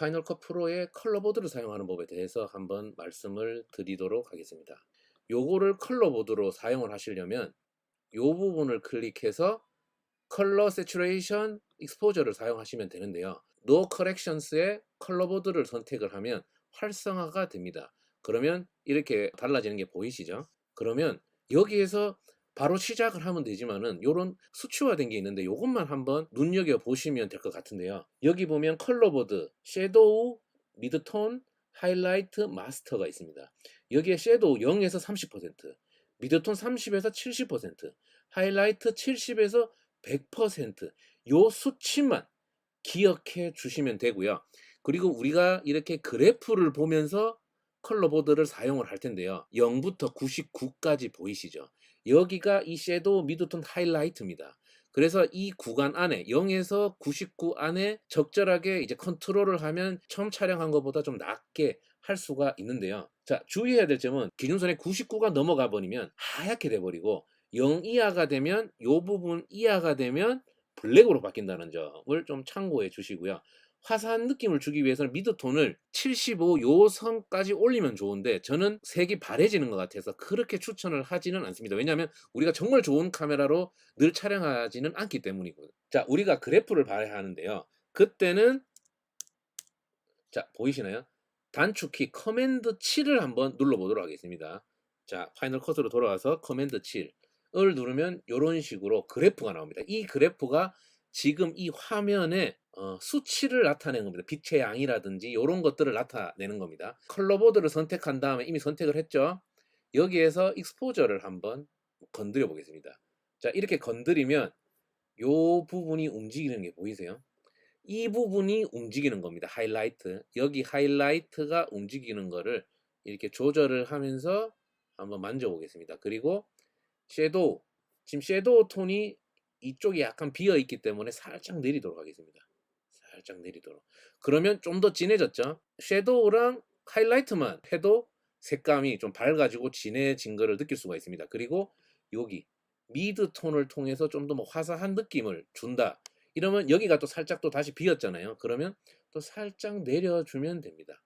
파이널 컷 프로의 컬러보드를 사용하는 법에 대해서 한번 말씀을 드리도록 하겠습니다. 요거를 컬러보드로 사용을 하시려면 요 부분을 클릭해서 컬러 세츄레이션 익스포저를 사용하시면 되는데요. 노 커렉션스의 컬러보드를 선택을 하면 활성화가 됩니다. 그러면 이렇게 달라지는 게 보이시죠? 그러면 여기에서 바로 시작을 하면 되지만은 요런 수치화된 게 있는데 요것만 한번 눈여겨 보시면 될 것 같은데요. 여기 보면 컬러보드, 섀도우, 미드톤, 하이라이트, 마스터가 있습니다. 여기에 섀도우 0에서 30%, 미드톤 30에서 70%, 하이라이트 70에서 100%, 요 수치만 기억해 주시면 되고요. 그리고 우리가 이렇게 그래프를 보면서 컬러보드를 사용을 할 텐데요. 0부터 99까지 보이시죠? 여기가 이 섀도우 미드톤 하이라이트입니다. 그래서 이 구간 안에 0에서 99 안에 적절하게 이제 컨트롤을 하면 처음 촬영한 것보다 좀 낮게 할 수가 있는데요. 자, 주의해야 될 점은 기준선에 99가 넘어가 버리면 하얗게 돼 버리고 0 이하가 되면 요 부분 이하가 되면 블랙으로 바뀐다는 점을 좀 참고해 주시고요. 화사한 느낌을 주기 위해서는 미드톤을 75 요 선까지 올리면 좋은데 저는 색이 바래지는 것 같아서 그렇게 추천을 하지는 않습니다. 왜냐하면 우리가 정말 좋은 카메라로 늘 촬영하지는 않기 때문이고요. 자, 우리가 그래프를 봐야 하는데요. 그때는 자, 보이시나요? 단축키 커맨드 7을 한번 눌러보도록 하겠습니다. 자, 파이널 컷으로 돌아와서 커맨드 7을 누르면 이런 식으로 그래프가 나옵니다. 이 그래프가 지금 이 화면에 수치를 나타내는 겁니다. 빛의 양이라든지 이런 것들을 나타내는 겁니다. 컬러보드를 선택한 다음에 이미 선택을 했죠. 여기에서 익스포저를 한번 건드려 보겠습니다. 자, 이렇게 건드리면 이 부분이 움직이는 게 보이세요? 이 부분이 움직이는 겁니다. 하이라이트. 여기 하이라이트가 움직이는 거를 이렇게 조절을 하면서 한번 만져보겠습니다. 그리고 섀도우. 지금 섀도우 톤이 이쪽이 약간 비어 있기 때문에 살짝 내리도록 하겠습니다. 살짝 내리도록. 그러면 좀 더 진해졌죠? 섀도우랑 하이라이트만 해도 색감이 좀 밝아지고 진해진 거를 느낄 수가 있습니다. 그리고 여기 미드 톤을 통해서 좀 더 뭐 화사한 느낌을 준다. 이러면 여기가 또 살짝 또 다시 비었잖아요. 그러면 또 살짝 내려주면 됩니다.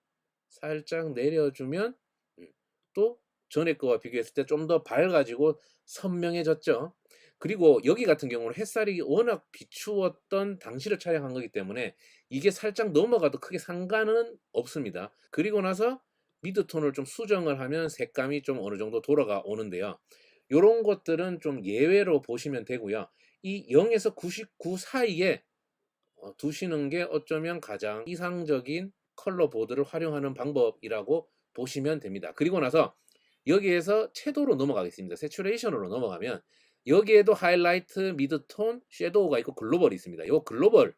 살짝 내려주면 또 전에 거와 비교했을 때 좀 더 밝아지고 선명해졌죠. 그리고 여기 같은 경우는 햇살이 워낙 비추었던 당시를 촬영한 거기 때문에 이게 살짝 넘어가도 크게 상관은 없습니다. 그리고 나서 미드톤을 좀 수정을 하면 색감이 좀 어느 정도 돌아가 오는데요. 요런 것들은 좀 예외로 보시면 되고요. 이 0에서 99 사이에 두시는 게 어쩌면 가장 이상적인 컬러 보드를 활용하는 방법이라고 보시면 됩니다. 그리고 나서 여기에서 채도로 넘어가겠습니다. 세츄레이션으로 넘어가면 여기에도 하이라이트, 미드톤, 섀도우가 있고 글로벌이 있습니다. 이 글로벌은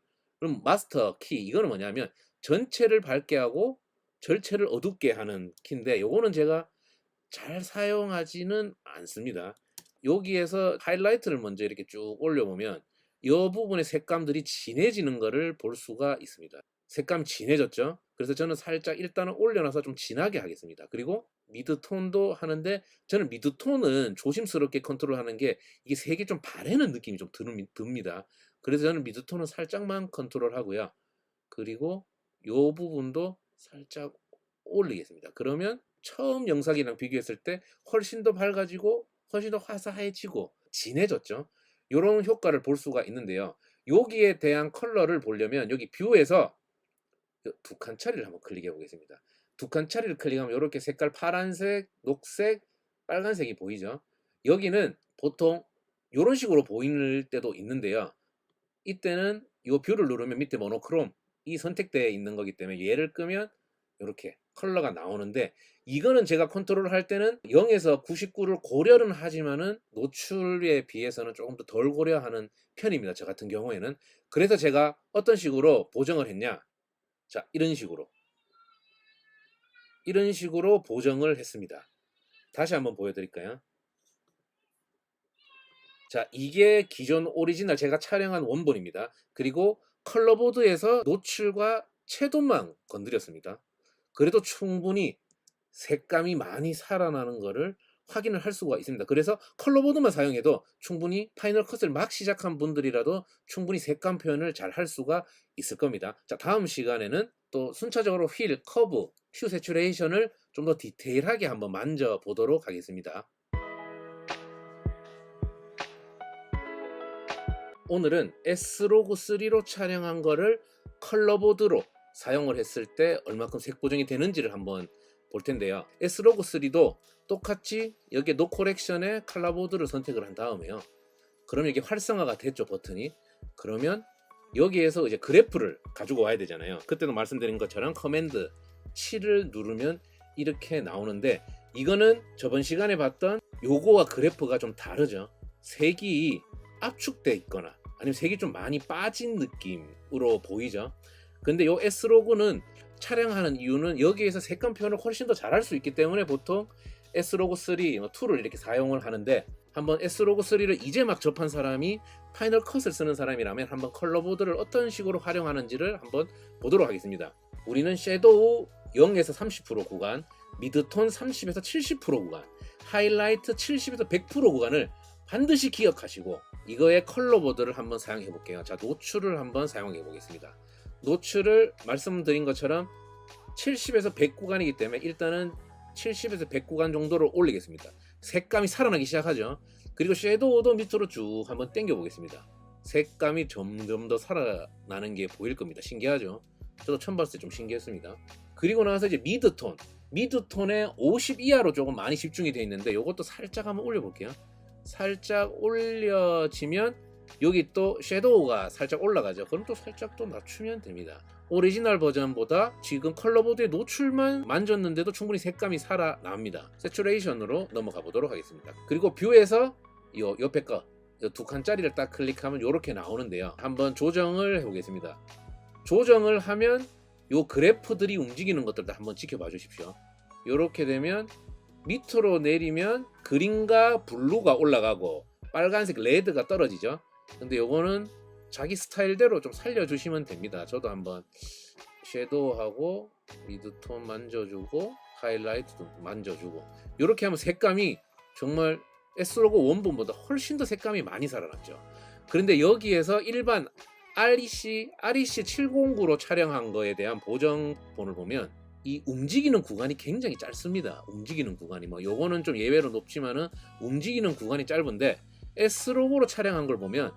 마스터 키, 이거는 뭐냐면 전체를 밝게 하고 절체를 어둡게 하는 키인데 요거는 제가 잘 사용하지는 않습니다. 여기에서 하이라이트를 먼저 이렇게 쭉 올려보면 이 부분의 색감들이 진해지는 것을 볼 수가 있습니다. 색감 진해졌죠? 그래서 저는 살짝 일단은 올려놔서 좀 진하게 하겠습니다. 그리고 미드톤도 하는데 저는 미드톤은 조심스럽게 컨트롤하는 게 이게 색이 좀 바래는 느낌이 좀 듭니다. 그래서 저는 미드톤은 살짝만 컨트롤하고요. 그리고 이 부분도 살짝 올리겠습니다. 그러면 처음 영상이랑 비교했을 때 훨씬 더 밝아지고 훨씬 더 화사해지고 진해졌죠. 이런 효과를 볼 수가 있는데요. 여기에 대한 컬러를 보려면 여기 뷰에서 두 칸 처리를 한번 클릭해 보겠습니다. 두 칸 처리를 클릭하면 이렇게 색깔 파란색, 녹색, 빨간색이 보이죠. 여기는 보통 이런 식으로 보일 때도 있는데요. 이때는 이 뷰를 누르면 밑에 모노크롬 이 선택되어 있는 거기 때문에 얘를 끄면 이렇게 컬러가 나오는데 이거는 제가 컨트롤 할 때는 0에서 99를 고려는 하지만은 노출에 비해서는 조금 더 덜 고려하는 편입니다. 저 같은 경우에는. 그래서 제가 어떤 식으로 보정을 했냐? 자, 이런 식으로 보정을 했습니다. 다시 한번 보여드릴까요? 자, 이게 기존 오리지널 제가 촬영한 원본입니다. 그리고 컬러보드에서 노출과 채도만 건드렸습니다. 그래도 충분히 색감이 많이 살아나는 것을 확인을 할 수가 있습니다. 그래서 컬러보드만 사용해도 충분히 파이널 컷을 막 시작한 분들이라도 충분히 색감 표현을 잘 할 수가 있을 겁니다. 자, 다음 시간에는 또 순차적으로 휠, 커브, 슈 세츄레이션을 좀 더 디테일하게 한번 만져보도록 하겠습니다. 오늘은 S로그3로 촬영한 거를 컬러보드로 사용을 했을 때 얼마큼 색 보정이 되는지를 한번 볼 텐데요. S로그3도 똑같이 여기에 노 코렉션의 컬러보드를 선택을 한 다음에요. 그러면 이게 활성화가 됐죠, 버튼이. 그러면 여기에서 이제 그래프를 가지고 와야 되잖아요. 그때도 말씀드린 것처럼 커맨드 7을 누르면 이렇게 나오는데, 이거는 저번 시간에 봤던 요거와 그래프가 좀 다르죠. 색이 압축돼 있거나 아니면 색이 좀 많이 빠진 느낌으로 보이죠. 근데 요 S로그는 촬영하는 이유는 여기에서 색감 표현을 훨씬 더 잘할 수 있기 때문에 보통 S로그3 2를 이렇게 사용을 하는데, 한번 S로그3를 이제 막 접한 사람이 파이널 컷을 쓰는 사람이라면 한번 컬러보드를 어떤 식으로 활용하는지를 한번 보도록 하겠습니다. 우리는 섀도우 0에서 30% 구간, 미드톤 30에서 70% 구간, 하이라이트 70에서 100% 구간을 반드시 기억하시고 이거의 컬러보드를 한번 사용해 볼게요. 자, 노출을 한번 사용해 보겠습니다. 노출을 말씀드린 것처럼 70에서 100 구간이기 때문에 일단은 70에서 100 구간 정도로 올리겠습니다. 색감이 살아나기 시작하죠. 그리고 섀도우도 밑으로 쭉 한번 당겨 보겠습니다. 색감이 점점 더 살아나는 게 보일 겁니다. 신기하죠? 저도 처음 봤을 때 좀 신기했습니다. 그리고 나서 이제 미드톤에 50 이하로 조금 많이 집중이 되어 있는데 이것도 살짝 한번 올려볼게요. 살짝 올려지면 여기 또 섀도우가 살짝 올라가죠. 그럼 또 살짝 또 낮추면 됩니다. 오리지널 버전보다 지금 컬러보드의 노출만 만졌는데도 충분히 색감이 살아납니다. 세츄레이션으로 넘어가 보도록 하겠습니다. 그리고 뷰에서 이 옆에 거 두 칸짜리를 딱 클릭하면 이렇게 나오는데요. 한번 조정을 해보겠습니다. 조정을 하면 이 그래프들이 움직이는 것들도 한번 지켜봐 주십시오. 이렇게 되면 밑으로 내리면 그린과 블루가 올라가고 빨간색 레드가 떨어지죠. 근데 요거는 자기 스타일대로 좀 살려주시면 됩니다. 저도 한번 섀도우하고 미드톤 만져주고 하이라이트도 만져주고 이렇게 하면 색감이 정말 S로그 원본보다 훨씬 더 색감이 많이 살아났죠. 그런데 여기에서 일반 REC709로 촬영한 거에 대한 보정본을 보면 이 움직이는 구간이 굉장히 짧습니다. 움직이는 구간이 요거는 좀 예외로 높지만은 움직이는 구간이 짧은데 S로그로 촬영한 걸 보면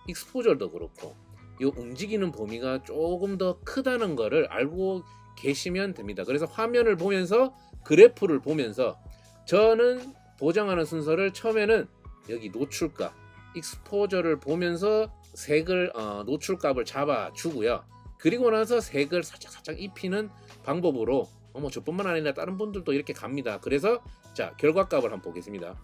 익스포저도 그렇고 이 움직이는 범위가 조금 더 크다는 거를 알고 계시면 됩니다. 그래서 화면을 보면서 그래프를 보면서 저는 보정하는 순서를 처음에는 여기 노출값, 익스포저를 보면서 색을 노출값을 잡아주고요. 그리고 나서 색을 살짝 입히는 방법으로 저뿐만 아니라 다른 분들도 이렇게 갑니다. 그래서 자, 결과값을 한번 보겠습니다.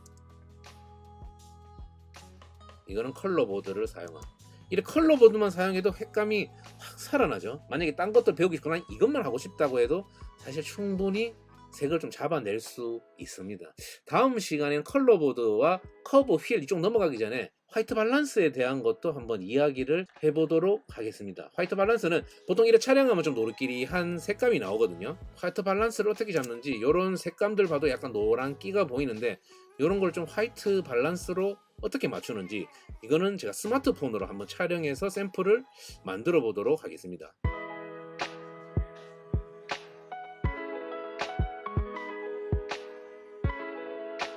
이거는 컬러보드를 사용한. 이렇게 컬러보드만 사용해도 색감이 확 살아나죠. 만약에 딴 것들 배우기 싶거나 이것만 하고 싶다고 해도 사실 충분히 색을 좀 잡아낼 수 있습니다. 다음 시간에는 컬러보드와 커브, 휠 이쪽 넘어가기 전에 화이트 밸런스에 대한 것도 한번 이야기를 해보도록 하겠습니다. 화이트 밸런스는 보통 이렇게 촬영하면 좀 노릇끼리한 색감이 나오거든요. 화이트 밸런스를 어떻게 잡는지 이런 색감들 봐도 약간 노란기가 보이는데 이런 걸 좀 화이트 밸런스로 어떻게 맞추는지 이거는 제가 스마트폰으로 한번 촬영해서 샘플을 만들어 보도록 하겠습니다.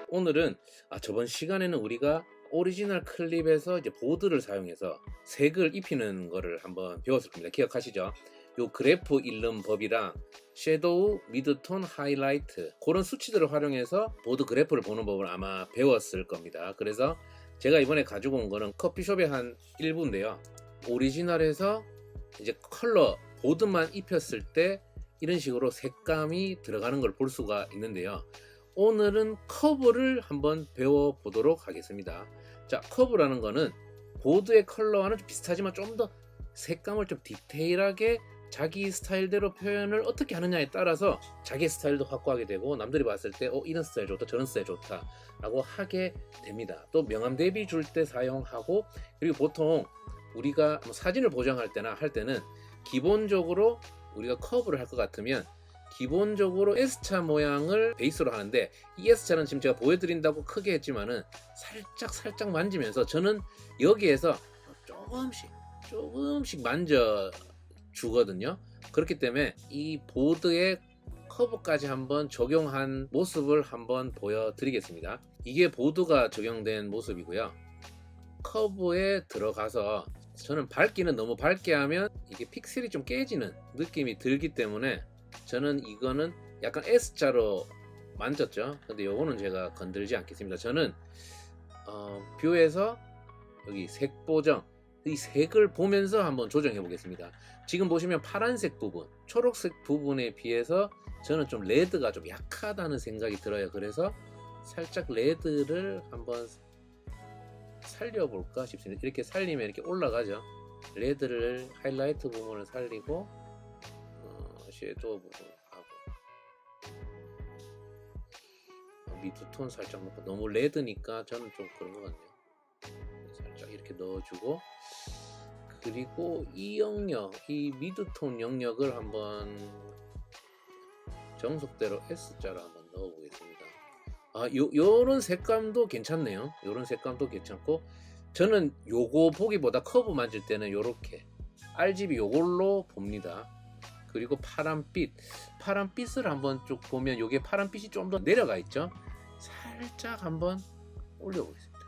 오늘은 저번 시간에는 우리가 오리지널 클립에서 이제 보드를 사용해서 색을 입히는 거를 한번 배웠을 겁니다. 기억하시죠? 요 그래프 읽는 법이랑 섀도우, 미드톤, 하이라이트 그런 수치들을 활용해서 보드 그래프를 보는 법을 아마 배웠을 겁니다. 그래서 제가 이번에 가지고 온 거는 커피숍의 한 일부인데요. 오리지널에서 이제 컬러 보드만 입혔을 때 이런 식으로 색감이 들어가는 걸 볼 수가 있는데요. 오늘은 커브를 한번 배워보도록 하겠습니다. 자, 커브라는 거는 보드의 컬러와는 좀 비슷하지만 좀 더 색감을 좀 디테일하게 자기 스타일대로 표현을 어떻게 하느냐에 따라서 자기 스타일도 확고하게 되고 남들이 봤을 때 이런 스타일 좋다 저런 스타일 좋다 라고 하게 됩니다. 또 명암 대비 줄 때 사용하고, 그리고 보통 우리가 사진을 보정할 때나 할 때는 기본적으로 우리가 커브를 할 것 같으면 기본적으로 S자 모양을 베이스로 하는데, 이 S자는 지금 제가 보여드린다고 크게 했지만은 살짝 만지면서 저는 여기에서 조금씩 만져 주거든요. 그렇기 때문에 이 보드의 커브까지 한번 적용한 모습을 한번 보여드리겠습니다. 이게 보드가 적용된 모습이고요. 커브에 들어가서 저는 밝기는 너무 밝게 하면 이게 픽셀이 좀 깨지는 느낌이 들기 때문에 저는 이거는 약간 S자로 만졌죠. 근데 요거는 제가 건들지 않겠습니다. 저는 뷰에서 여기 색 보정, 이 색을 보면서 한번 조정해 보겠습니다. 지금 보시면 파란색 부분, 초록색 부분에 비해서 저는 좀 레드가 좀 약하다는 생각이 들어요. 그래서 살짝 레드를 한번 살려볼까 싶습니다. 이렇게 살리면 이렇게 올라가죠. 레드를 하이라이트 부분을 살리고 섀도우 부분하고 미드톤 살짝 넣고, 너무 레드니까 저는 좀 그런 것 같네요. 살짝 이렇게 넣어주고, 그리고 이 영역, 이 미드톤 영역을 한번 정석대로 S자로 한번 넣어보겠습니다. 요런 색감도 괜찮네요. 요런 색감도 괜찮고, 저는 요거 보기보다 커브 만질 때는 요렇게 RGB 요걸로 봅니다. 그리고 파란빛을 한번 쭉 보면 요게 파란빛이 좀 더 내려가 있죠. 살짝 한번 올려보겠습니다.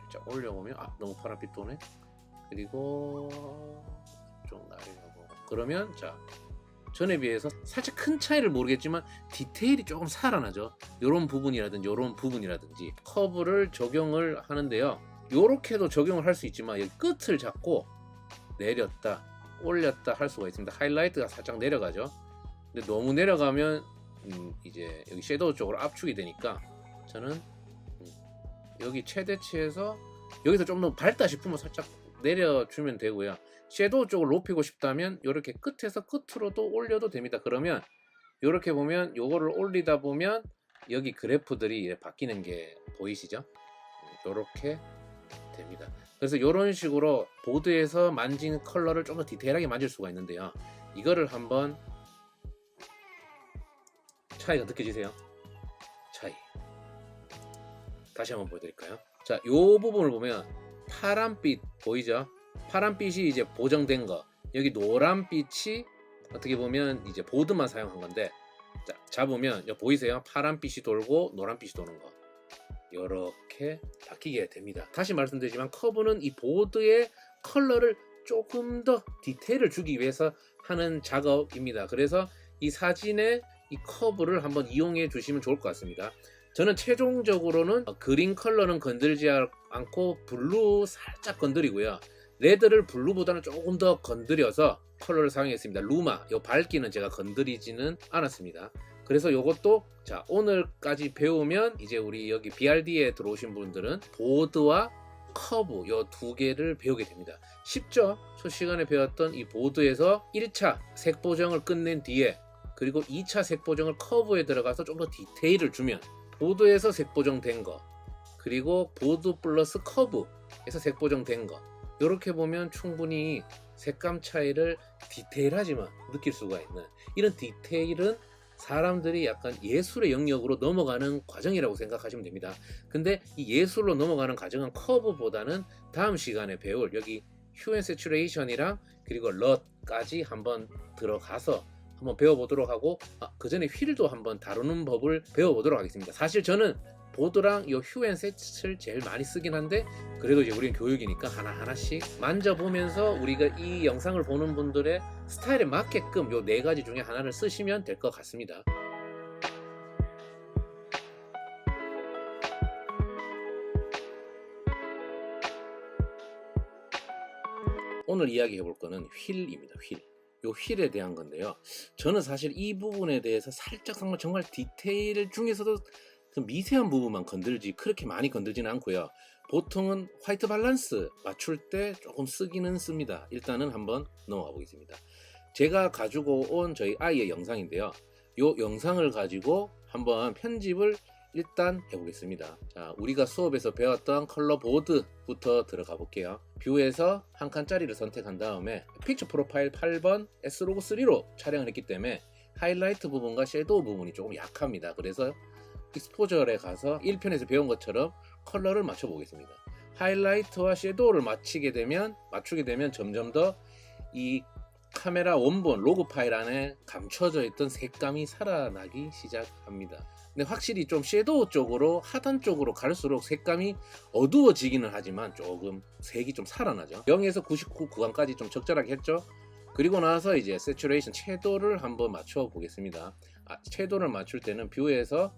살짝 올려보면 너무 파란빛 도네. 그리고 좀 나르려고. 그러면 자, 전에 비해서 살짝 큰 차이를 모르겠지만 디테일이 조금 살아나죠. 요런 부분이라든지 요런 부분이라든지 커브를 적용을 하는데요. 요렇게도 적용을 할 수 있지만 여기 끝을 잡고 내렸다 올렸다 할 수가 있습니다. 하이라이트가 살짝 내려가죠. 근데 너무 내려가면 이제 여기 섀도우 쪽으로 압축이 되니까 저는 여기 최대치에서 여기서 좀 더 밝다 싶으면 살짝 내려주면 되고요. 섀도우 쪽을 높이고 싶다면 이렇게 끝에서 끝으로도 올려도 됩니다. 그러면 이렇게 보면 요거를 올리다 보면 여기 그래프들이 바뀌는 게 보이시죠? 이렇게 됩니다. 그래서 이런 식으로 보드에서 만진 컬러를 좀 더 디테일하게 만질 수가 있는데요. 이거를 한번 차이가 느껴지세요? 차이 다시 한번 보여드릴까요? 자, 요 부분을 보면 파란빛 보이죠? 파란빛이 이제 보정된 거, 여기 노란빛이 어떻게 보면 이제 보드만 사용한 건데, 자, 잡으면 여기 보이세요? 파란빛이 돌고 노란빛이 도는 거, 이렇게 바뀌게 됩니다. 다시 말씀드리지만 커브는 이 보드의 컬러를 조금 더 디테일을 주기 위해서 하는 작업입니다. 그래서 이 사진에 이 커브를 한번 이용해 주시면 좋을 것 같습니다. 저는 최종적으로는 그린 컬러는 건들지 않고 블루 살짝 건드리고요. 레드를 블루보다는 조금 더 건드려서 컬러를 사용했습니다. 루마, 요 밝기는 제가 건드리지는 않았습니다. 그래서 요것도 자, 오늘까지 배우면 이제 우리 여기 BRD에 들어오신 분들은 보드와 커브 요 두 개를 배우게 됩니다. 쉽죠? 첫 시간에 배웠던 이 보드에서 1차 색 보정을 끝낸 뒤에 그리고 2차 색 보정을 커브에 들어가서 좀 더 디테일을 주면 보드에서 색 보정된 거, 그리고 보드 플러스 커브에서 색 보정된 거, 이렇게 보면 충분히 색감 차이를 디테일하지만 느낄 수가 있는, 이런 디테일은 사람들이 약간 예술의 영역으로 넘어가는 과정이라고 생각하시면 됩니다. 근데 이 예술로 넘어가는 과정은 커브보다는 다음 시간에 배울 여기 휴 앤 세츄레이션이랑 그리고 럿까지 한번 들어가서 한번 배워보도록 하고, 그 전에 휠도 한번 다루는 법을 배워보도록 하겠습니다. 사실 저는 보드랑 이 휴 앤 셋을 제일 많이 쓰긴 한데, 그래도 이제 우리는 교육이니까 하나하나씩 만져보면서 우리가 이 영상을 보는 분들의 스타일에 맞게끔 요 네 가지 중에 하나를 쓰시면 될 것 같습니다. 오늘 이야기해 볼 거는 휠입니다. 요 휠에 대한 건데요. 저는 사실 이 부분에 대해서 살짝 정말 디테일 중에서도 좀 미세한 부분만 건들지 그렇게 많이 건들지는 않고요. 보통은 화이트 밸런스 맞출 때 조금 쓰기는 씁니다. 일단은 한번 넘어가 보겠습니다. 제가 가지고 온 저희 아이의 영상인데요. 요 영상을 가지고 한번 편집을 일단 해보겠습니다. 자, 우리가 수업에서 배웠던 컬러 보드부터 들어가 볼게요. 뷰에서 한 칸짜리를 선택한 다음에 픽처 프로파일 8번 S로그 3로 촬영을 했기 때문에 하이라이트 부분과 섀도우 부분이 조금 약합니다. 그래서 익스포저에 가서 1편에서 배운 것처럼 컬러를 맞춰 보겠습니다. 하이라이트와 섀도우를 맞추게 되면 점점 더 이 카메라 원본 로그 파일 안에 감춰져 있던 색감이 살아나기 시작합니다. 근데 확실히 좀 섀도우 쪽으로 하단 쪽으로 갈수록 색감이 어두워지기는 하지만 조금 색이 좀 살아나죠. 0에서 99 구간까지 좀 적절하게 했죠. 그리고 나서 이제 세츄레이션 채도를 한번 맞춰 보겠습니다. 채도를 맞출 때는 뷰에서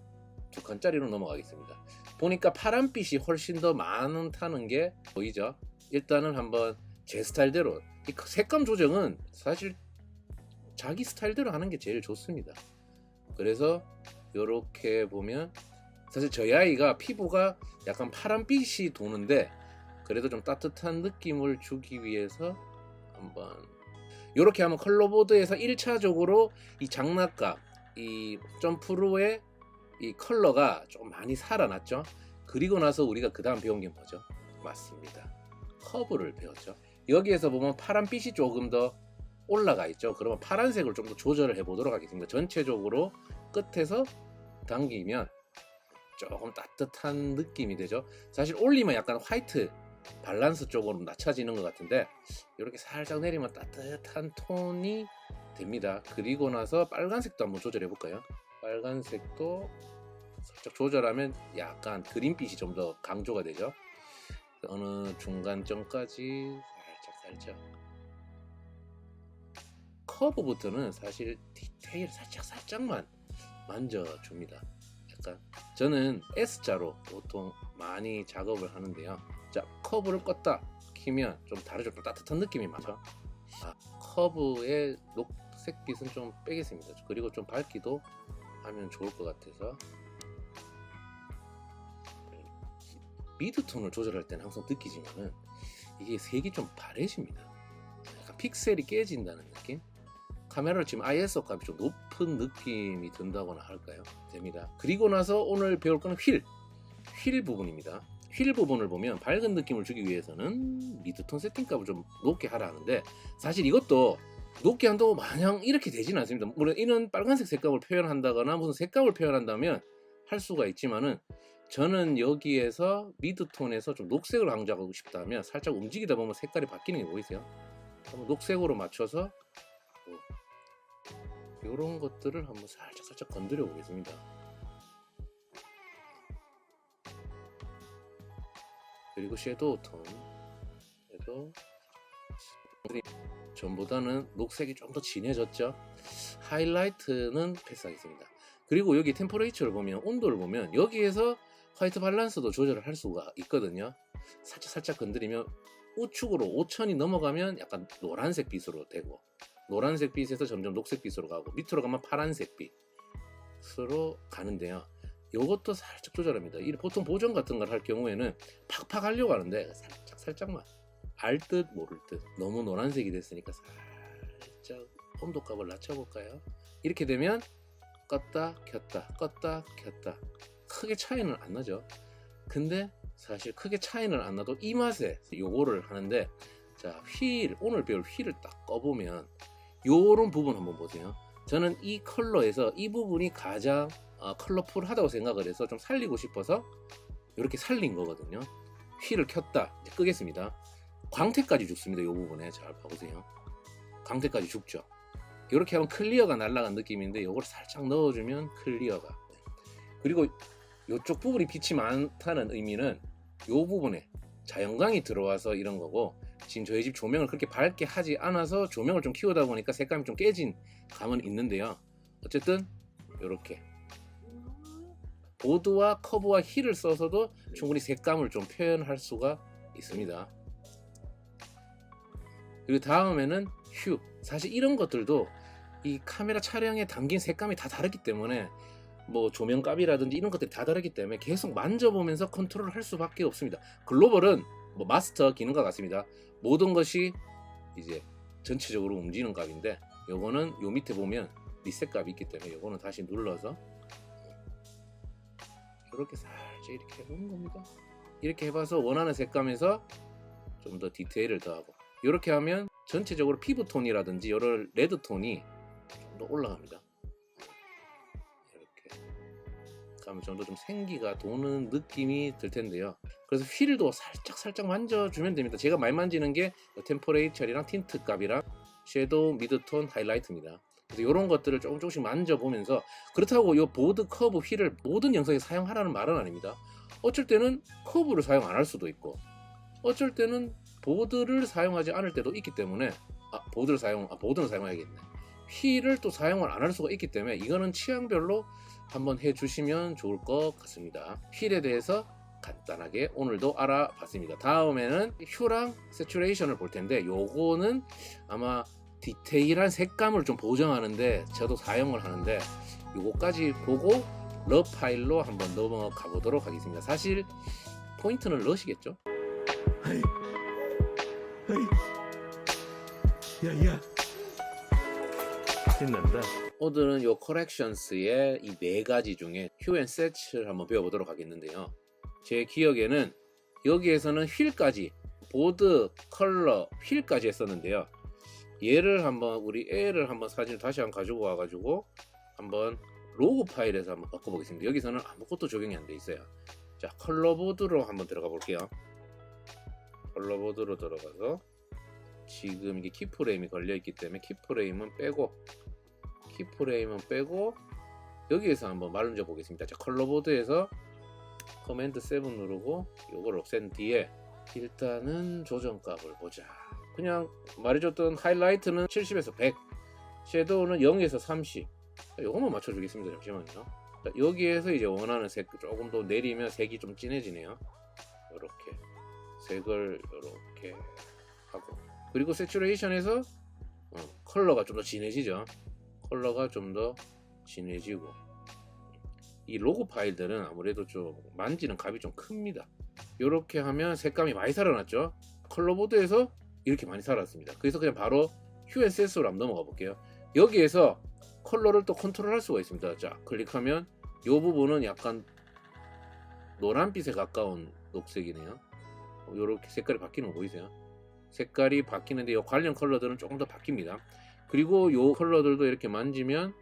2칸짜리로 넘어가겠습니다. 보니까 파란빛이 훨씬 더 많다는 게 보이죠. 일단은 한번 제 스타일대로, 이 색감 조정은 사실 자기 스타일대로 하는 게 제일 좋습니다. 그래서 이렇게 보면 사실 저희 아이가 피부가 약간 파란빛이 도는데 그래도 좀 따뜻한 느낌을 주기 위해서 한번 이렇게 하면 컬러보드에서 1차적으로 이 장난감, 이 점프로의 이 컬러가 좀 많이 살아났죠. 그리고 나서 우리가 그 다음 배운 게 뭐죠? 맞습니다. 커브를 배웠죠. 여기에서 보면 파란빛이 조금 더 올라가 있죠. 그러면 파란색을 좀 더 조절을 해 보도록 하겠습니다. 전체적으로 끝에서 당기면 조금 따뜻한 느낌이 되죠. 사실 올리면 약간 화이트 밸런스 쪽으로 낮춰지는 것 같은데 이렇게 살짝 내리면 따뜻한 톤이 됩니다. 그리고 나서 빨간색도 한번 조절해 볼까요? 빨간색도 살짝 조절하면 약간 그린빛이 좀 더 강조가 되죠. 어느 중간점까지 살짝 커브부터는 사실 디테일 살짝만 만져줍니다. 약간 저는 S자로 보통 많이 작업을 하는데요. 자, 커브를 껐다 키면 좀 다르죠. 좀 따뜻한 느낌이 많죠. 커브의 녹색빛은 좀 빼겠습니다. 그리고 좀 밝기도 하면 좋을 것 같아서 미드톤을 조절할 때는 항상 느끼지만은 이게 색이 좀 바래집니다. 약간 픽셀이 깨진다는 느낌? 카메라를 지금 ISO 값이 좀 높은 느낌이 든다거나 할까요? 됩니다. 그리고 나서 오늘 배울 거는 휠 부분입니다. 휠 부분을 보면 밝은 느낌을 주기 위해서는 미드톤 세팅값을 좀 높게 하라 하는데 사실 이것도 높게 한다고 마냥 이렇게 되지는 않습니다. 물론 이런 빨간색 색감을 표현한다거나 무슨 색감을 표현한다면 할 수가 있지만은 저는 여기에서 미드톤에서 좀 녹색을 강조하고 싶다면 살짝 움직이다 보면 색깔이 바뀌는 게 보이세요? 한번 녹색으로 맞춰서 이런 것들을 한번 살짝 건드려 보겠습니다. 그리고 섀도우 톤에도 전보다는 녹색이 좀 더 진해졌죠. 하이라이트는 패스하겠습니다. 그리고 여기 템퍼레이처를 보면, 온도를 보면 여기에서 화이트 밸런스도 조절을 할 수가 있거든요. 살짝 건드리면 우측으로 5000이 넘어가면 약간 노란색 빛으로 되고, 노란색 빛에서 점점 녹색 빛으로 가고, 밑으로 가면 파란색 빛으로 가는데요. 요것도 살짝 조절합니다. 보통 보정 같은 걸 할 경우에는 팍팍 하려고 하는데 살짝만 알 듯 모를 듯 너무 노란색이 됐으니까 살짝 온도값을 낮춰볼까요? 이렇게 되면 껐다 켰다 크게 차이는 안 나죠. 근데 사실 크게 차이는 안 나도 이 맛에 요거를 하는데, 자, 오늘 배울 휠을 딱 꺼보면 요런 부분 한번 보세요. 저는 이 컬러에서 이 부분이 가장 컬러풀하다고 생각을 해서 좀 살리고 싶어서 이렇게 살린 거거든요. 휠을 켰다, 이제 끄겠습니다. 광택까지 죽습니다. 이 부분에 잘 봐보세요. 광택까지 죽죠. 이렇게 하면 클리어가 날아간 느낌인데 이걸 살짝 넣어주면 클리어가. 그리고 이쪽 부분이 빛이 많다는 의미는 이 부분에 자연광이 들어와서 이런 거고, 지금 저희 집 조명을 그렇게 밝게 하지 않아서 조명을 좀 키우다 보니까 색감이 좀 깨진 감은 있는데요. 어쨌든 이렇게 보드와 커브와 힐을 써서도 충분히 색감을 좀 표현할 수가 있습니다. 그리고 다음에는 휴. 사실 이런 것들도 이 카메라 촬영에 담긴 색감이 다 다르기 때문에, 뭐 조명값이라든지 이런 것들이 다 다르기 때문에 계속 만져보면서 컨트롤을 할 수밖에 없습니다. 글로벌은 뭐 마스터 기능과 같습니다. 모든 것이 이제 전체적으로 움직이는 값인데, 요거는 요 밑에 보면 리셋 값이 있기 때문에 요거는 다시 눌러서 이렇게 살짝 이렇게 해보는 겁니다. 이렇게 해봐서 원하는 색감에서 좀 더 디테일을 더하고, 이렇게 하면 전체적으로 피부톤이라든지 이런 레드톤이 좀 더 올라갑니다. 이렇게 가면 좀 더 좀 생기가 도는 느낌이 들 텐데요. 그래서 휠도 살짝 만져주면 됩니다. 제가 많이 만지는 게 템퍼레이처랑 틴트 값이랑 섀도우, 미드톤, 하이라이트입니다. 그래서 이런 것들을 조금씩 만져보면서, 그렇다고 이 보드 커브 휠을 모든 영상에 사용하라는 말은 아닙니다. 어쩔 때는 커브를 사용 안 할 수도 있고, 어쩔 때는 보드를 사용하지 않을 때도 있기 때문에, 보드는 사용해야겠네. 휠을 또 사용을 안 할 수가 있기 때문에 이거는 취향별로 한번 해주시면 좋을 것 같습니다. 휠에 대해서 간단하게 오늘도 알아봤습니다. 다음에는 휴랑 세츄레이션을 볼 텐데, 요거는 아마 디테일한 색감을 좀 보정하는데 저도 사용을 하는데, 요거까지 보고 러 파일로 한번 넘어가 보도록 하겠습니다. 사실 포인트는 러시겠죠? 헤이, 헤이, 야야. 신난다. 오늘은 요 컬렉션스의 이 네 가지 중에 휴 앤 세츠를 한번 배워보도록 하겠는데요. 제 기억에는 여기에서는 휠까지, 보드, 컬러, 휠까지 했었는데요. 얘를 한번, 우리 애를 한번 사진을 다시 한번 가지고 와가지고 한번 로고 파일에서 한번 바꿔보겠습니다. 여기서는 아무것도 적용이 안 돼 있어요. 자, 컬러보드로 한번 들어가 볼게요. 컬러보드로 들어가서 지금 이게 키프레임이 걸려있기 때문에 키프레임은 빼고 여기에서 한번 만져 보겠습니다. 자, 컬러보드에서 커맨드 7 누르고 요걸 없앤 뒤에 일단은 조정값을 보자. 그냥 말해줬던 하이라이트는 70에서 100, 섀도우는 0에서 30, 요것만 맞춰주겠습니다. 잠시만요. 자, 여기에서 이제 원하는 색 조금 더 내리면 색이 좀 진해지네요. 요렇게 색을 요렇게 하고, 그리고 세츄레이션에서 컬러가 좀 더 진해지죠. 컬러가 좀 더 진해지고, 이 로고 파일들은 아무래도 좀 만지는 값이 좀 큽니다. 이렇게 하면 색감이 많이 살아났죠. 컬러보드에서 이렇게 많이 살았습니다. 그래서 그냥 바로 휴 앤 세츠로 한번 넘어가 볼게요. 여기에서 컬러를 또 컨트롤 할 수가 있습니다. 자, 클릭하면 이 부분은 약간 노란빛에 가까운 녹색이네요. 이렇게 색깔이 바뀌는 거 보이세요? 색깔이 바뀌는데 이 관련 컬러들은 조금 더 바뀝니다. 그리고 이 컬러들도 이렇게 만지면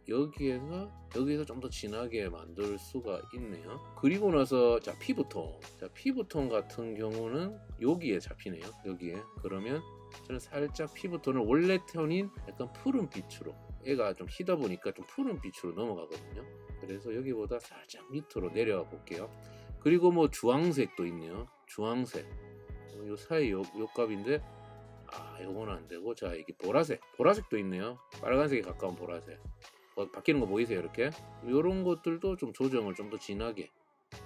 여기서 좀 더 진하게 만들 수가 있네요. 그리고 나서 자, 피부톤 같은 경우는 여기에 잡히네요. 여기에. 그러면 저는 살짝 피부톤을 원래 톤인 약간 푸른 빛으로, 얘가 좀 희다 보니까 좀 푸른 빛으로 넘어가거든요. 그래서 여기보다 살짝 밑으로 내려와 볼게요. 그리고 뭐 주황색도 있네요. 주황색, 요 사이 요 값인데, 요거는 안 되고, 자, 이게 보라색도 있네요. 빨간색에 가까운 보라색. 바뀌는 거 보이세요? 이렇게. 요런 것들도 좀 조정을 좀 더 진하게,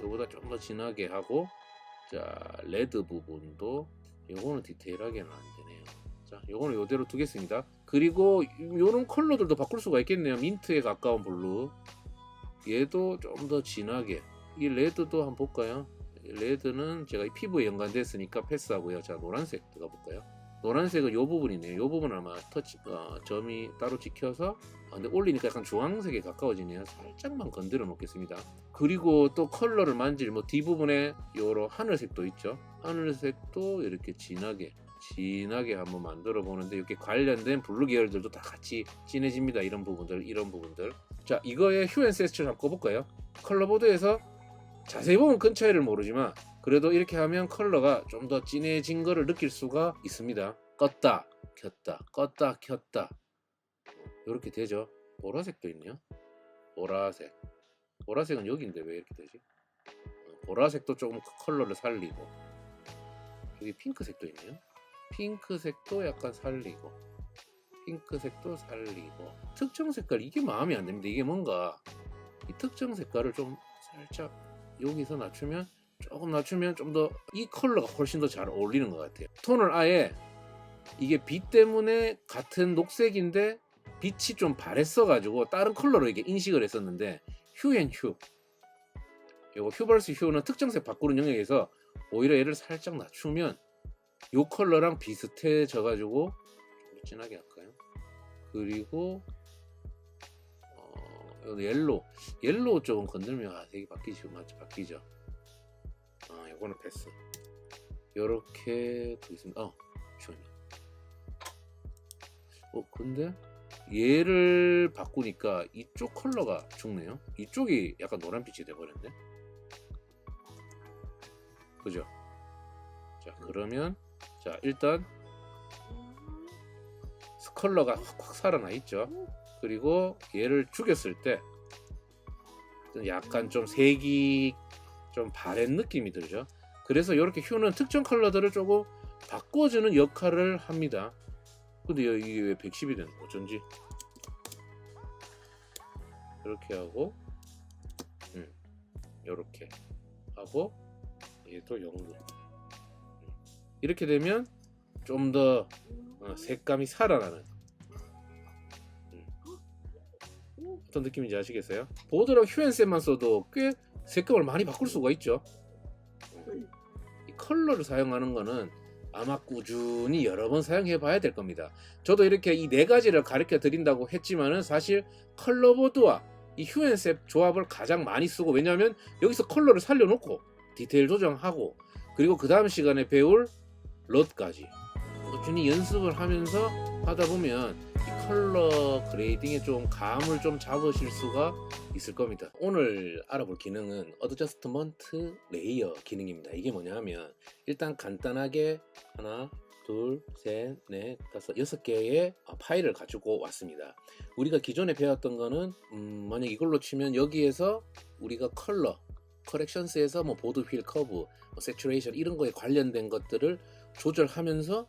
요보다 좀 더 진하게 하고, 자, 레드 부분도 요거는 디테일하게는 안 되네요. 자, 요거는 요대로 두겠습니다. 그리고 요런 컬러들도 바꿀 수가 있겠네요. 민트에 가까운 블루, 얘도 좀 더 진하게. 이 레드도 한번 볼까요? 레드는 제가 이 피부에 연관됐으니까 패스하고요. 자, 노란색 들어가 볼까요? 노란색은 요 부분이네요. 요 부분은 아마 점이 따로 찍혀서, 근데 올리니까 약간 주황색에 가까워지네요. 살짝만 건드려 놓겠습니다. 그리고 또 컬러를 만질 뒷부분에 요런 하늘색도 있죠. 하늘색도 이렇게 진하게 한번 만들어 보는데, 이렇게 관련된 블루 계열들도 다 같이 진해집니다. 이런 부분들. 자, 이거의 휴 앤 세츠를 한번 꺼볼까요? 컬러보드에서 자세히 보면 큰 차이를 모르지만 그래도 이렇게 하면 컬러가 좀 더 진해진 거를 느낄 수가 있습니다. 껐다 켰다 이렇게 되죠. 보라색도 있네요. 보라색은 여기인데 왜 이렇게 되지? 보라색도 조금 컬러를 살리고, 여기 핑크색도 있네요. 핑크색도 약간 살리고, 특정 색깔, 이게 마음에 안 듭니다. 이게 뭔가 이 특정 색깔을 좀 살짝 여기서 조금 낮추면 좀 더 이 컬러가 훨씬 더 잘 어울리는 것 같아요. 톤을 아예, 이게 빛 때문에 같은 녹색인데 빛이 좀 바랬어 가지고 다른 컬러로 이게 인식을 했었는데, 요거 휴 vs 휴는 특정색 바꾸는 영역에서 오히려 얘를 살짝 낮추면 요 컬러랑 비슷해져 가지고 좀 진하게 할까요? 그리고 옐로우 쪽은 건들면 되게 바뀌죠. 요거는 패스. 요렇게 되겠습니다. 잠시만요. 근데 얘를 바꾸니까 이쪽 컬러가 죽네요. 이쪽이 약간 노란빛이 돼버렸네. 그죠? 자, 그러면 자, 일단 컬러가 확확 살아나 있죠. 그리고 얘를 죽였을 때 약간 좀 색이 좀 바랜 느낌이 들죠. 그래서 이렇게 휴는 특정 컬러들을 조금 바꿔주는 역할을 합니다. 근데 이게 왜 110이 되는 어쩐지. 이렇게 하고 이렇게 하고 얘도 0도. 이렇게 되면 좀 더 색감이 살아나는 어떤 느낌인지 아시겠어요? 보드랑 휴엔셋만 써도 꽤 색감을 많이 바꿀 수가 있죠. 이 컬러를 사용하는 거는 아마 꾸준히 여러 번 사용해 봐야 될 겁니다. 저도 이렇게 이 네 가지를 가르쳐 드린다고 했지만은 사실 컬러보드와 이 휴엔셋 조합을 가장 많이 쓰고, 왜냐하면 여기서 컬러를 살려놓고 디테일 조정하고 그리고 그 다음 시간에 배울 럿까지 꾸준히 연습을 하면서 하다 보면 이 컬러 그레이딩에 좀 감을 좀 잡으실 수가 있을 겁니다. 오늘 알아볼 기능은 어드저스트먼트 레이어 기능입니다. 이게 뭐냐 하면 일단 간단하게 하나 둘, 셋, 넷, 다섯, 6개의 파일을 가지고 왔습니다. 우리가 기존에 배웠던 거는 만약 이걸로 치면 여기에서 우리가 컬러 커렉션스에서 뭐 보드 휠 커브, 뭐 세츄레이션 이런 거에 관련된 것들을 조절하면서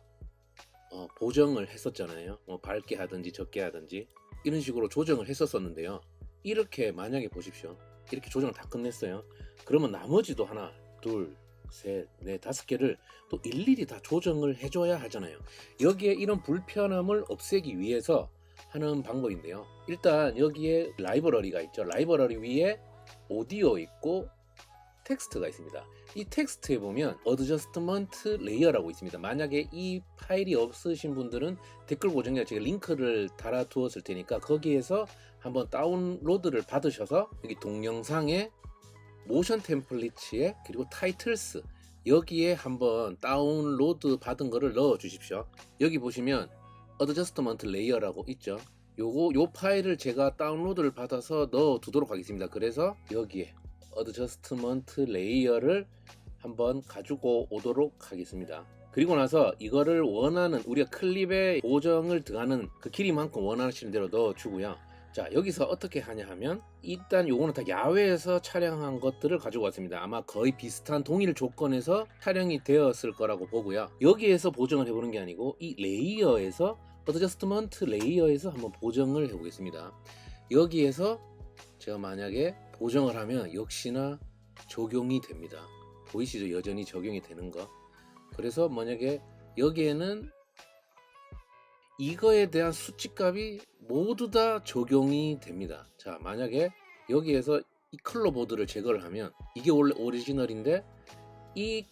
보정을 했었잖아요. 뭐 밝게 하든지 적게 하든지 이런 식으로 조정을 했었었는데요. 이렇게 만약에 보십시오. 이렇게 조정을 다 끝냈어요. 그러면 나머지도 하나, 둘, 셋, 넷, 5개를 또 일일이 다 조정을 해줘야 하잖아요. 여기에 이런 불편함을 없애기 위해서 하는 방법인데요. 일단 여기에 라이브러리가 있죠. 라이브러리 위에 오디오 있고 텍스트가 있습니다. 이 텍스트에 보면 어드저스트먼트 레이어라고 있습니다. 만약에 이 파일이 없으신 분들은 댓글 고정에 제가 링크를 달아 두었을 테니까 거기에서 한번 다운로드를 받으셔서 여기 동영상에 모션 템플릿에 그리고 타이틀스 여기에 한번 다운로드 받은 거를 넣어 주십시오. 여기 보시면 어드저스트먼트 레이어라고 있죠. 요 파일을 제가 다운로드를 받아서 넣어 두도록 하겠습니다. 그래서 여기에 어드저스트먼트 레이어를 한번 가지고 오도록 하겠습니다. 그리고 나서 이거를 원하는 우리가 클립에 보정을 더하는 그 길이만큼 원하시는 대로 넣어 주고요. 자, 여기서 어떻게 하냐 하면 일단 요거는 다 야외에서 촬영한 것들을 가지고 왔습니다. 아마 거의 비슷한 동일 조건에서 촬영이 되었을 거라고 보고요. 여기에서 보정을 해보는 게 아니고 이 레이어에서 어드저스트먼트 레이어에서 한번 보정을 해보겠습니다. 여기에서 제가 만약에 보정을 하면 역시나 적용이 됩니다. 보이시죠? 여전히 적용이 되는 거. 그래서 만약에 여기에는 이거에 대한 수치값이 모두 다 적용이 됩니다. 자, 만약에 여기에서 이 컬러 보드를 제거를 하면 이게 원래 오리지널인데 이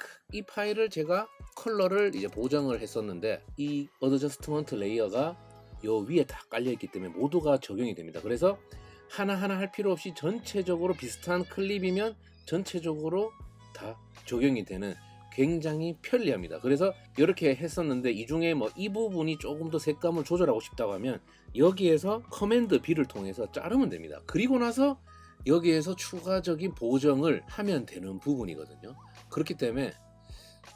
파일을 제가 컬러를 이제 보정을 했었는데 이 어드저스트먼트 레이어가 요 위에 다 깔려 있기 때문에 모두가 적용이 됩니다. 그래서 하나하나 할 필요 없이 전체적으로 비슷한 클립이면 전체적으로 다 적용이 되는 굉장히 편리합니다. 그래서 이렇게 했었는데 이 중에 뭐 이 부분이 조금 더 색감을 조절하고 싶다고 하면 여기에서 커맨드 B를 통해서 자르면 됩니다. 그리고 나서 여기에서 추가적인 보정을 하면 되는 부분이거든요. 그렇기 때문에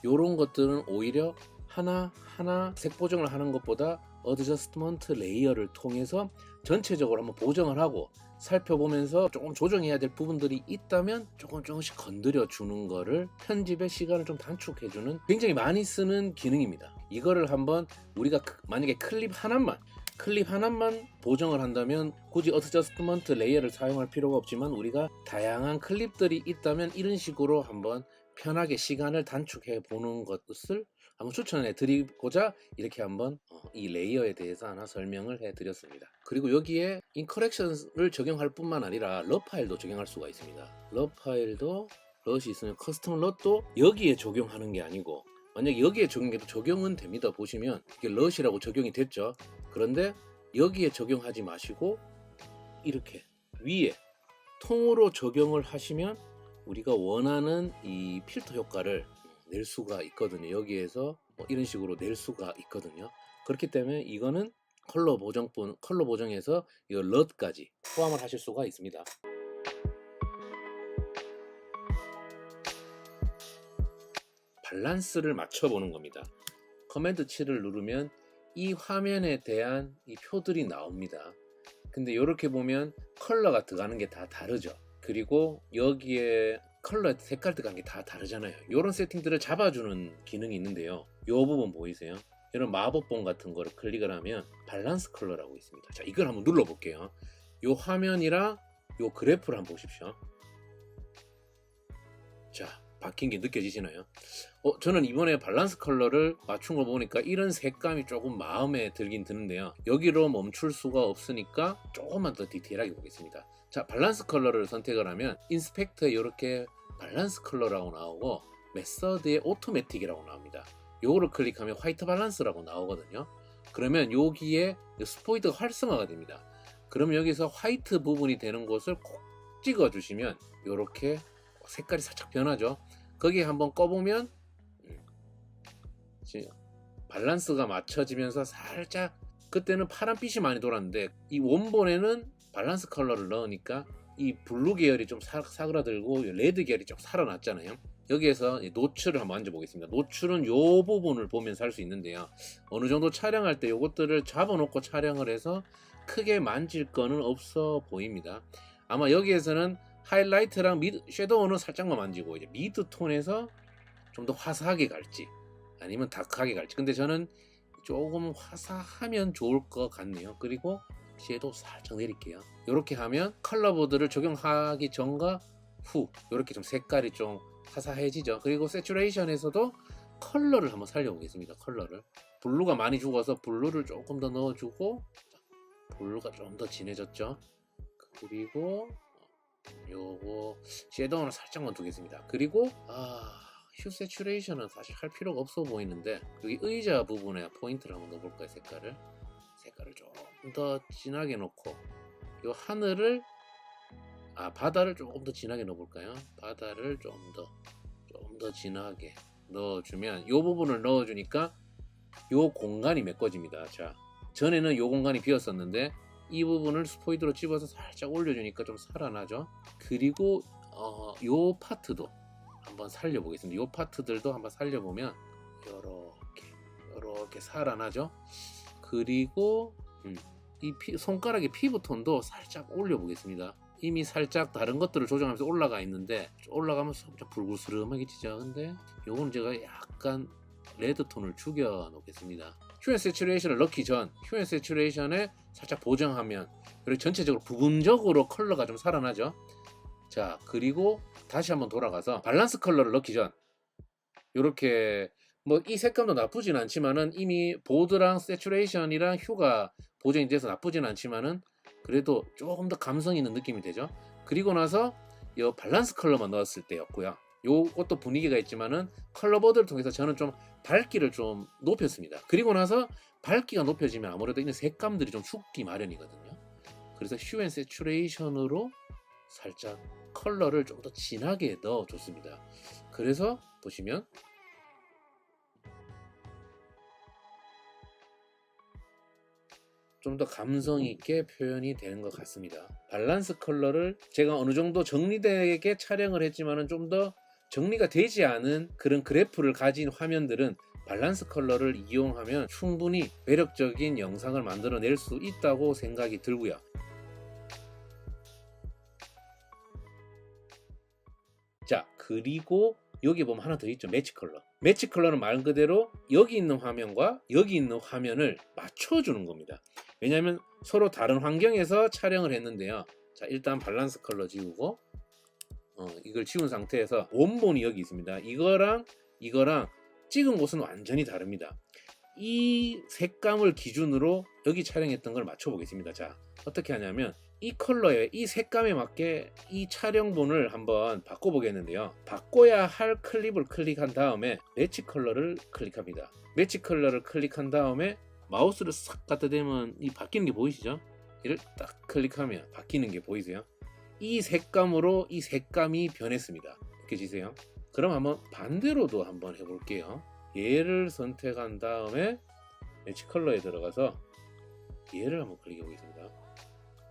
이런 것들은 오히려 하나하나 색 보정을 하는 것보다 어드저스트먼트 레이어를 통해서 전체적으로 한번 보정을 하고 살펴보면서 조금 조정해야 될 부분들이 있다면 조금씩 건드려 주는 거를 편집의 시간을 좀 단축해 주는 굉장히 많이 쓰는 기능입니다. 이거를 한번 우리가 만약에 클립 하나만 보정을 한다면 굳이 어드저스트먼트 레이어를 사용할 필요가 없지만 우리가 다양한 클립들이 있다면 이런 식으로 한번 편하게 시간을 단축해 보는 것을 한번 추천해 드리고자 이렇게 한번 이 레이어에 대해서 하나 설명을 해 드렸습니다. 그리고 여기에 인커렉션을 적용할 뿐만 아니라 러 파일도 적용할 수가 있습니다. 러 파일도 럿이 있으면 커스텀 럿도 여기에 적용하는 게 아니고 만약에 여기에 적용해도 적용은 됩니다. 보시면 이게 럿이라고 적용이 됐죠. 그런데 여기에 적용하지 마시고 이렇게 위에 통으로 적용을 하시면 우리가 원하는 이 필터 효과를 낼 수가 있거든요. 여기에서 이런 식으로 낼 수가 있거든요. 그렇기 때문에 이거는 컬러 보정에서 이 럿까지 포함을 하실 수가 있습니다. 밸런스를 맞춰보는 겁니다. 커맨드 7을 누르면 이 화면에 대한 이 표들이 나옵니다. 근데 이렇게 보면 컬러가 들어가는 게 다 다르죠. 그리고 여기에 컬러 색깔 들어간 게 다 다르잖아요. 이런 세팅들을 잡아주는 기능이 있는데요. 이 부분 보이세요? 이런 마법봉 같은 거를 클릭을 하면 밸런스 컬러라고 있습니다. 자, 이걸 한번 눌러 볼게요. 이 화면이랑 이 그래프를 한번 보십시오. 자, 바뀐 게 느껴지시나요? 저는 이번에 밸런스 컬러를 맞춘 거 보니까 이런 색감이 조금 마음에 들긴 드는데요. 여기로 멈출 수가 없으니까 조금만 더 디테일하게 보겠습니다. 자, 밸런스 컬러를 선택을 하면 인스펙터에 이렇게 밸런스 컬러라고 나오고 메서드에 오토매틱이라고 나옵니다. 요거를 클릭하면 화이트 밸런스라고 나오거든요. 그러면 여기에 스포이드가 활성화가 됩니다. 그럼 여기서 화이트 부분이 되는 곳을 콕 찍어 주시면 이렇게 색깔이 살짝 변하죠. 거기에 한번 꺼보면 밸런스가 맞춰지면서 살짝, 그때는 파란빛이 많이 돌았는데 이 원본에는 밸런스 컬러를 넣으니까 이 블루 계열이 좀 사그라들고 레드 계열이 좀 살아났잖아요. 여기에서 노출을 한번 만져보겠습니다. 노출은 이 부분을 보면서 할 수 있는데요. 어느 정도 촬영할 때 이것들을 잡아놓고 촬영을 해서 크게 만질 거는 없어 보입니다. 아마 여기에서는 하이라이트랑 섀도우는 살짝만 만지고 이제 미드 톤에서 좀 더 화사하게 갈지 아니면 다크하게 갈지, 근데 저는 조금 화사하면 좋을 것 같네요. 그리고 섀도우 살짝 내릴게요. 이렇게 하면 컬러보드를 적용하기 전과 후 이렇게 좀 색깔이 좀 화사해지죠. 그리고 세츄레이션에서도 컬러를 한번 살려보겠습니다. 컬러를 블루가 많이 죽어서 블루를 조금 더 넣어주고, 블루가 좀 더 진해졌죠. 그리고 요거 섀도우는 살짝만 두겠습니다. 그리고 휴 세츄레이션은 사실 할 필요가 없어 보이는데 여기 의자 부분에 포인트를 한번 넣어볼까요? 색깔을 조금 더 진하게 놓고 요 하늘을 바다를 조금 더 진하게 넣어볼까요? 바다를 좀 더 진하게 넣어주면 요 부분을 넣어주니까 요 공간이 메꿔집니다. 자, 전에는 요 공간이 비었었는데 이 부분을 스포이드로 집어서 살짝 올려주니까 좀 살아나죠. 그리고 요 파트도 한번 살려보겠습니다. 요 파트들도 한번 살려보면 요렇게 살아나죠. 그리고 이 손가락의 피부톤도 살짝 올려보겠습니다. 이미 살짝 다른 것들을 조정하면서 올라가 있는데 올라가면서 좀 불그스름하게 지죠. 근데 요거는 제가 약간 레드톤을 죽여 놓겠습니다. 휴 앤 세츄레이션을 넣기 전 휴 앤 세츄레이션에 살짝 보정하면 그리고 전체적으로 부분적으로 컬러가 좀 살아나죠. 자, 그리고 다시 한번 돌아가서 밸런스 컬러를 넣기 전 이렇게 뭐 이 색감도 나쁘진 않지만은 이미 보드랑 세츄레이션이랑 휴가 보정이 돼서 나쁘진 않지만은 그래도 조금 더 감성 있는 느낌이 되죠. 그리고 나서 이 밸런스 컬러만 넣었을 때였고요. 요것도 분위기가 있지만은 컬러보드를 통해서 저는 좀 밝기를 좀 높였습니다. 그리고 나서 밝기가 높여지면 아무래도 있는 색감들이 좀 죽기 마련이거든요. 그래서 휴 앤 세츄레이션으로 살짝 컬러를 좀 더 진하게 넣어줬습니다. 그래서 보시면 좀 더 감성 있게 표현이 되는 것 같습니다. 밸런스 컬러를 제가 어느 정도 정리되게 촬영을 했지만은 좀 더 정리가 되지 않은 그런 그래프를 가진 화면들은 밸런스 컬러를 이용하면 충분히 매력적인 영상을 만들어낼 수 있다고 생각이 들고요. 자, 그리고 여기 보면 하나 더 있죠. 매치 컬러. 매치 컬러는 말 그대로 여기 있는 화면과 여기 있는 화면을 맞춰주는 겁니다. 왜냐하면 서로 다른 환경에서 촬영을 했는데요. 자, 일단 밸런스 컬러 지우고 이걸 지운 상태에서 원본이 여기 있습니다. 이거랑 찍은 곳은 완전히 다릅니다. 이 색감을 기준으로 여기 촬영했던 걸 맞춰 보겠습니다. 자, 어떻게 하냐면 이 컬러에 이 색감에 맞게 이 촬영본을 한번 바꿔 보겠는데요. 바꿔야 할 클립을 클릭한 다음에 매치 컬러를 클릭합니다. 매치 컬러를 클릭한 다음에 마우스를 싹 갖다 대면 이 바뀌는 게 보이시죠? 이를 딱 클릭하면 바뀌는 게 보이세요? 이 색감으로 이 색감이 변했습니다. 느껴지세요? 그럼 한번 반대로도 한번 해볼게요. 얘를 선택한 다음에 매치 컬러에 들어가서 얘를 한번 클릭해 보겠습니다.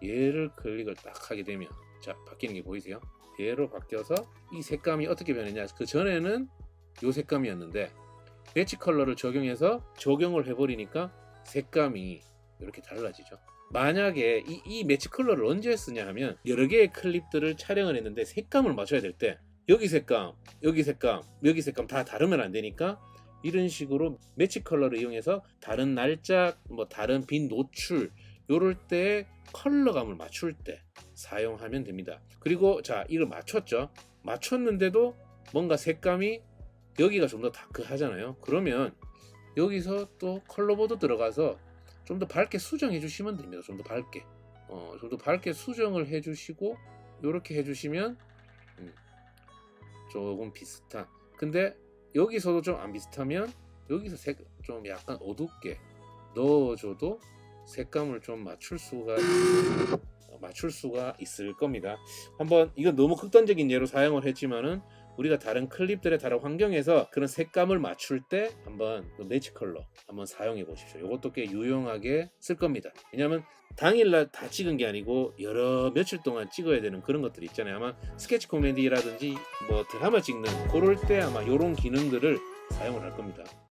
얘를 클릭을 딱 하게 되면 자, 바뀌는 게 보이세요? 얘로 바뀌어서 이 색감이 어떻게 변했냐, 그 전에는 이 색감이었는데 매치 컬러를 적용해서 적용을 해버리니까 색감이 이렇게 달라지죠. 만약에 이 매치 컬러를 언제 쓰냐 하면 여러 개의 클립들을 촬영을 했는데 색감을 맞춰야 될 때 여기 색감, 여기 색감, 여기 색감 다 다르면 안 되니까 이런 식으로 매치 컬러를 이용해서 다른 날짜, 뭐 다른 빛 노출 요럴 때 컬러감을 맞출 때 사용하면 됩니다. 그리고 자, 이걸 맞췄죠. 맞췄는데도 뭔가 색감이 여기가 좀 더 다크하잖아요. 그러면 여기서 또 컬러보드 들어가서 좀 더 밝게 수정해 주시면 됩니다. 좀 더 밝게 좀 더 밝게 수정을 해 주시고 이렇게 해 주시면 조금 비슷한, 근데 여기서도 좀 안 비슷하면 여기서 색 좀 약간 어둡게 넣어줘도 색감을 좀 맞출 수가 있을 겁니다. 한번, 이건 너무 극단적인 예로 사용을 했지만은 우리가 다른 클립들의 다른 환경에서 그런 색감을 맞출 때 한번 그 매치 컬러 한번 사용해 보십시오. 이것도 꽤 유용하게 쓸 겁니다. 왜냐하면 당일날 다 찍은 게 아니고 여러 며칠 동안 찍어야 되는 그런 것들이 있잖아요. 아마 스케치 코미디라든지 뭐 드라마 찍는 그럴 때 아마 이런 기능들을 사용을 할 겁니다.